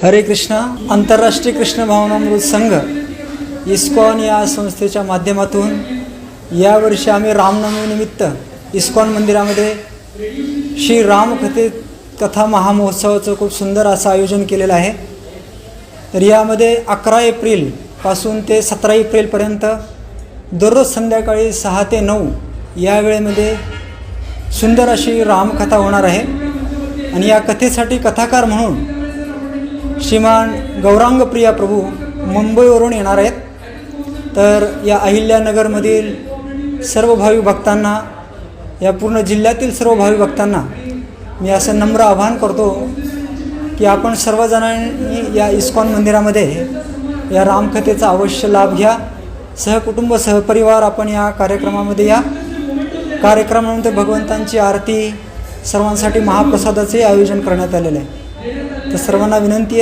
हरे कृष्णा. आंतरराष्ट्रीय कृष्ण भावनामृत संघ इस्कॉन या संस्थेच्या माध्यमातून यावर्षी आम्ही रामनवमीनिमित्त इस्कॉन मंदिरामध्ये श्री रामकथा महामहोत्सवाचं खूप सुंदर असं आयोजन केलेलं आहे. तर यामध्ये 11 एप्रिलपासून ते 17 एप्रिलपर्यंत दररोज संध्याकाळी 6 ते 9 या वेळेमध्ये सुंदर अशी रामकथा होणार आहे. आणि या कथेसाठी कथाकार म्हणून श्रीमान गौरांग प्रिया प्रभू मुंबईवरून येणार आहेत. तर या अहिल्यानगरमधील सर्व भाविक भक्तांना, या पूर्ण जिल्ह्यातील सर्व भाविक भक्तांना मी असं नम्र आवाहन करतो की आपण सर्वजणांनी या इस्कॉन मंदिरामध्ये या रामकथेचा अवश्य लाभ घ्या. सहकुटुंब सहपरिवार आपण या कार्यक्रमामध्ये या. कार्यक्रमानंतर भगवंतांची आरती, सर्वांसाठी महाप्रसादाचे आयोजन करण्यात आलेले आहे. तर सर्वांना विनंती आहे